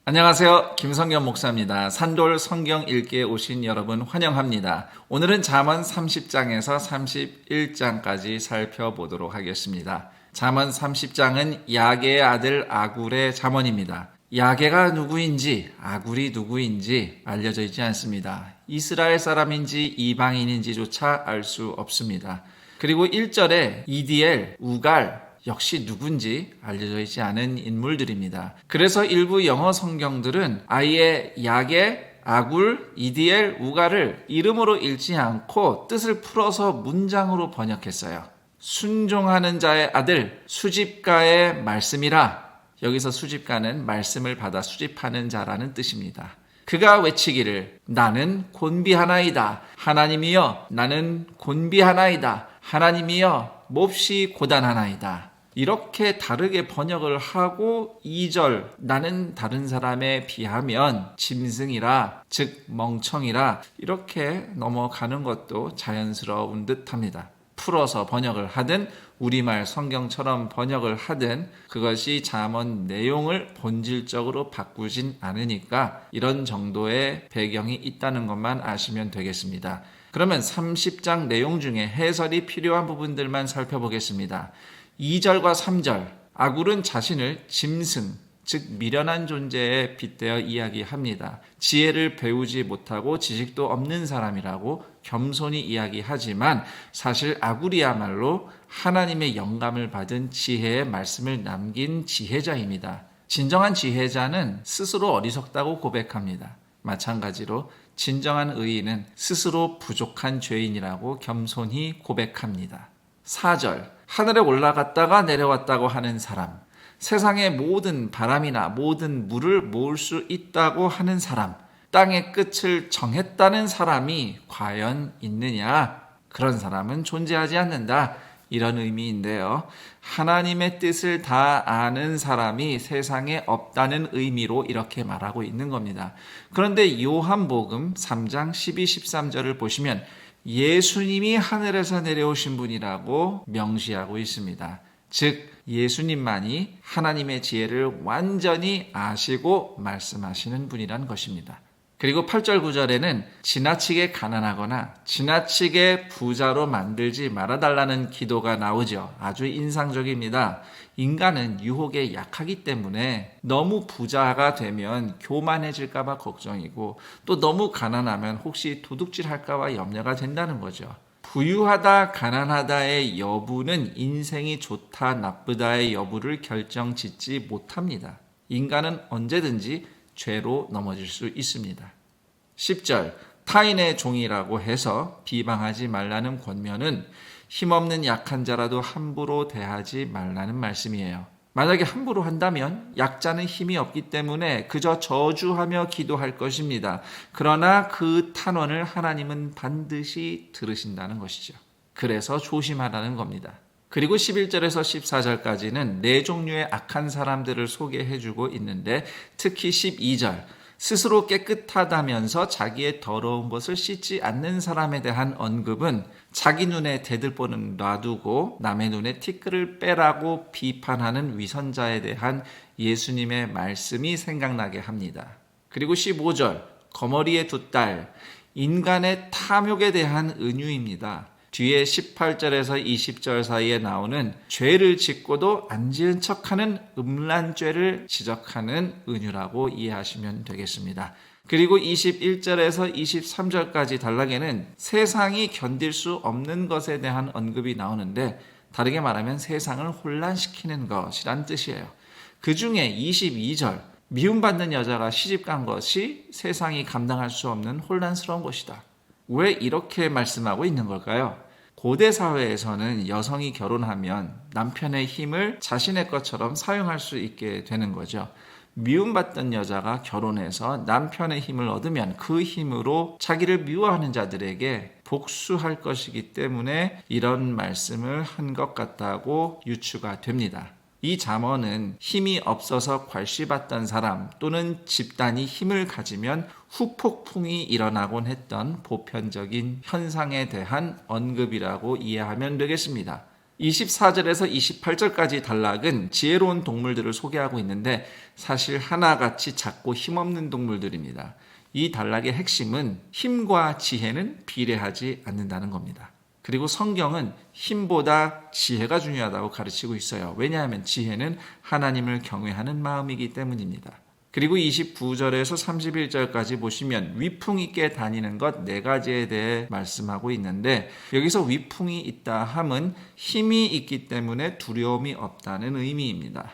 안녕하세요. 김성겸 목사입니다. 산돌 성경 읽기에 오신 여러분 환영합니다. 오늘은 잠언 30장에서 31장까지 살펴보도록 하겠습니다. 잠언 30장은 야게의 아들 아굴의 잠언입니다. 야게가 누구인지 아굴이 누구인지 알려져 있지 않습니다. 이스라엘 사람인지 이방인인지조차 알 수 없습니다. 그리고 1절에 이디엘, 우갈, 역시 누군지 알려져 있지 않은 인물들입니다. 그래서 일부 영어 성경들은 아예 야게, 아굴, 이디엘, 우갈을 이름으로 읽지 않고 뜻을 풀어서 문장으로 번역했어요. 순종하는 자의 아들, 수집가의 말씀이라. 여기서 수집가는 말씀을 받아 수집하는 자라는 뜻입니다. 그가 외치기를 나는 곤비하나이다. 하나님이여 나는 곤비하나이다. 하나님이여 몹시 고단하나이다. 이렇게 다르게 번역을 하고 2절 나는 다른 사람에 비하면 짐승이라 즉 멍청이라 이렇게 넘어가는 것도 자연스러운 듯합니다. 풀어서 번역을 하든 우리말 성경처럼 번역을 하든 그것이 잠언 내용을 본질적으로 바꾸진 않으니까 이런 정도의 배경이 있다는 것만 아시면 되겠습니다. 그러면 30장 내용 중에 해설이 필요한 부분들만 살펴보겠습니다. 2절과 3절 아굴은 자신을 짐승, 즉 미련한 존재에 빗대어 이야기합니다. 지혜를 배우지 못하고 지식도 없는 사람이라고 겸손히 이야기하지만 사실 아굴이야말로 하나님의 영감을 받은 지혜의 말씀을 남긴 지혜자입니다. 진정한 지혜자는 스스로 어리석다고 고백합니다. 마찬가지로 진정한 의인은 스스로 부족한 죄인이라고 겸손히 고백합니다. 4절 하늘에 올라갔다가 내려왔다고 하는 사람, 세상의 모든 바람이나 모든 물을 모을 수 있다고 하는 사람, 땅의 끝을 정했다는 사람이 과연 있느냐? 그런 사람은 존재하지 않는다. 이런 의미인데요. 하나님의 뜻을 다 아는 사람이 세상에 없다는 의미로 이렇게 말하고 있는 겁니다. 그런데 요한복음 3장 12, 13절을 보시면 예수님이 하늘에서 내려오신 분이라고 명시하고 있습니다. 즉 예수님만이 하나님의 지혜를 완전히 아시고 말씀하시는 분이란 것입니다. 그리고 8절 9절에는 지나치게 가난하거나 지나치게 부자로 만들지 말아달라는 기도가 나오죠. 아주 인상적입니다. 인간은 유혹에 약하기 때문에 너무 부자가 되면 교만해질까 봐 걱정이고 또 너무 가난하면 혹시 도둑질할까 봐 염려가 된다는 거죠. 부유하다 가난하다의 여부는 인생이 좋다 나쁘다의 여부를 결정짓지 못합니다. 인간은 언제든지 죄로 넘어질 수 있습니다. 10절 타인의 종이라고 해서 비방하지 말라는 권면은 힘없는 약한 자라도 함부로 대하지 말라는 말씀이에요. 만약에 함부로 한다면 약자는 힘이 없기 때문에 그저 저주하며 기도할 것입니다. 그러나 그 탄원을 하나님은 반드시 들으신다는 것이죠. 그래서 조심하라는 겁니다. 그리고 11절에서 14절까지는 네 종류의 악한 사람들을 소개해주고 있는데 특히 12절 스스로 깨끗하다면서 자기의 더러운 것을 씻지 않는 사람에 대한 언급은 자기 눈에 대들보는 놔두고 남의 눈에 티끌을 빼라고 비판하는 위선자에 대한 예수님의 말씀이 생각나게 합니다. 그리고 15절 거머리의 두 딸 인간의 탐욕에 대한 은유입니다. 뒤에 18절에서 20절 사이에 나오는 죄를 짓고도 안 지은 척하는 음란죄를 지적하는 은유라고 이해하시면 되겠습니다. 그리고 21절에서 23절까지 단락에는 세상이 견딜 수 없는 것에 대한 언급이 나오는데 다르게 말하면 세상을 혼란시키는 것이란 뜻이에요. 그 중에 22절 미움받는 여자가 시집간 것이 세상이 감당할 수 없는 혼란스러운 것이다. 왜 이렇게 말씀하고 있는 걸까요? 고대 사회에서는 여성이 결혼하면 남편의 힘을 자신의 것처럼 사용할 수 있게 되는 거죠. 미움받던 여자가 결혼해서 남편의 힘을 얻으면 그 힘으로 자기를 미워하는 자들에게 복수할 것이기 때문에 이런 말씀을 한 것 같다고 유추가 됩니다. 이 잠언은 힘이 없어서 괄시받던 사람 또는 집단이 힘을 가지면 후폭풍이 일어나곤 했던 보편적인 현상에 대한 언급이라고 이해하면 되겠습니다. 24절에서 28절까지 단락은 지혜로운 동물들을 소개하고 있는데 사실 하나같이 작고 힘없는 동물들입니다. 이 단락의 핵심은 힘과 지혜는 비례하지 않는다는 겁니다. 그리고 성경은 힘보다 지혜가 중요하다고 가르치고 있어요. 왜냐하면 지혜는 하나님을 경외하는 마음이기 때문입니다. 그리고 29절에서 31절까지 보시면 위풍 있게 다니는 것 4가지에 대해 말씀하고 있는데 여기서 위풍이 있다 함은 힘이 있기 때문에 두려움이 없다는 의미입니다.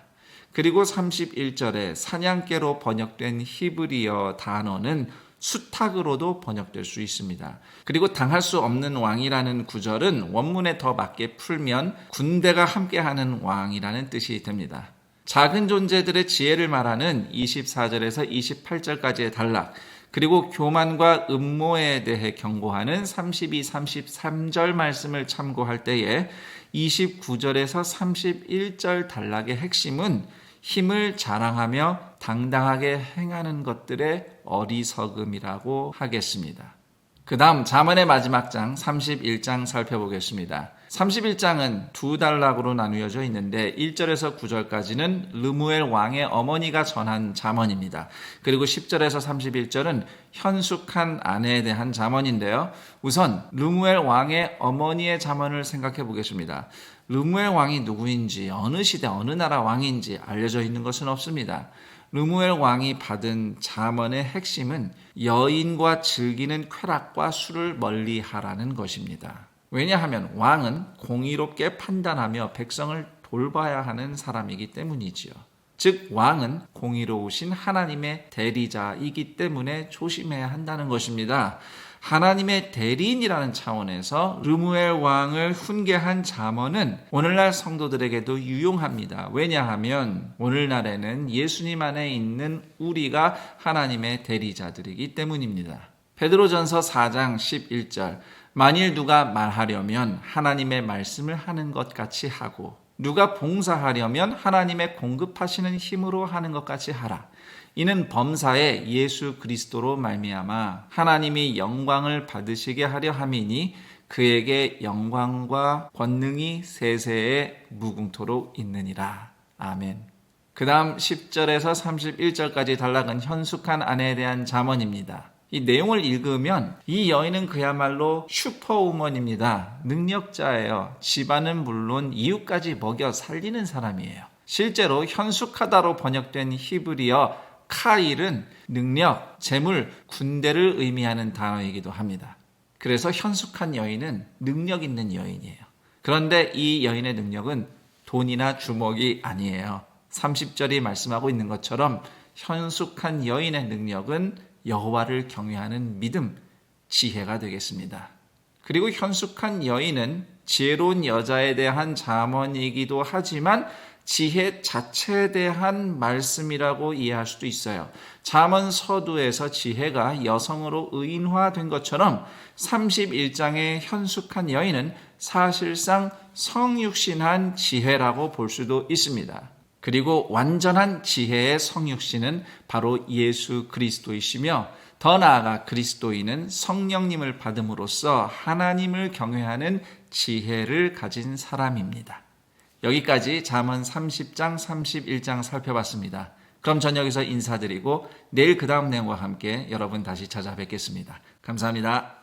그리고 31절에 사냥개로 번역된 히브리어 단어는 수탉으로도 번역될 수 있습니다. 그리고 당할 수 없는 왕이라는 구절은 원문에 더 맞게 풀면 군대가 함께하는 왕이라는 뜻이 됩니다. 작은 존재들의 지혜를 말하는 24절에서 28절까지의 단락, 그리고 교만과 음모에 대해 경고하는 32, 33절 말씀을 참고할 때에 29절에서 31절 단락의 핵심은 힘을 자랑하며 당당하게 행하는 것들의 어리석음이라고 하겠습니다. 그 다음 잠언의 마지막 장 31장 살펴보겠습니다. 31장은 2단락으로 나누어져 있는데 1절에서 9절까지는 르무엘 왕의 어머니가 전한 잠언입니다. 그리고 10절에서 31절은 현숙한 아내에 대한 잠언인데요. 우선 르무엘 왕의 어머니의 잠언을 생각해 보겠습니다. 르무엘 왕이 누구인지 어느 시대 어느 나라 왕인지 알려져 있는 것은 없습니다. 르무엘 왕이 받은 잠언의 핵심은 여인과 즐기는 쾌락과 술을 멀리하라는 것입니다. 왜냐하면 왕은 공의롭게 판단하며 백성을 돌봐야 하는 사람이기 때문이지요. 즉 왕은 공의로우신 하나님의 대리자이기 때문에 조심해야 한다는 것입니다. 하나님의 대리인이라는 차원에서 르무엘 왕을 훈계한 잠언은 오늘날 성도들에게도 유용합니다. 왜냐하면 오늘날에는 예수님 안에 있는 우리가 하나님의 대리자들이기 때문입니다. 베드로전서 4장 11절 만일 누가 말하려면 하나님의 말씀을 하는 것 같이 하고 누가 봉사하려면 하나님의 공급하시는 힘으로 하는 것 같이 하라. 이는 범사에 예수 그리스도로 말미암아 하나님이 영광을 받으시게 하려 함이니 그에게 영광과 권능이 세세에 무궁토록 있느니라. 아멘. 그 다음 10절에서 31절까지 단락은 현숙한 아내에 대한 잠언입니다. 이 내용을 읽으면 이 여인은 그야말로 슈퍼우먼입니다. 능력자예요. 집안은 물론 이웃까지 먹여 살리는 사람이에요. 실제로 현숙하다로 번역된 히브리어 카일은 능력, 재물, 군대를 의미하는 단어이기도 합니다. 그래서 현숙한 여인은 능력 있는 여인이에요. 그런데 이 여인의 능력은 돈이나 주먹이 아니에요. 30절이 말씀하고 있는 것처럼 현숙한 여인의 능력은 여호와를 경외하는 믿음, 지혜가 되겠습니다. 그리고 현숙한 여인은 지혜로운 여자에 대한 잠언이기도 하지만 지혜 자체에 대한 말씀이라고 이해할 수도 있어요. 잠언 서두에서 지혜가 여성으로 의인화된 것처럼 31장의 현숙한 여인은 사실상 성육신한 지혜라고 볼 수도 있습니다. 그리고 완전한 지혜의 성육신은 바로 예수 그리스도이시며 더 나아가 그리스도인은 성령님을 받음으로써 하나님을 경외하는 지혜를 가진 사람입니다. 여기까지 잠언 30장, 31장 살펴봤습니다. 그럼 전 여기서 인사드리고 내일 그 다음 내용과 함께 여러분 다시 찾아뵙겠습니다. 감사합니다.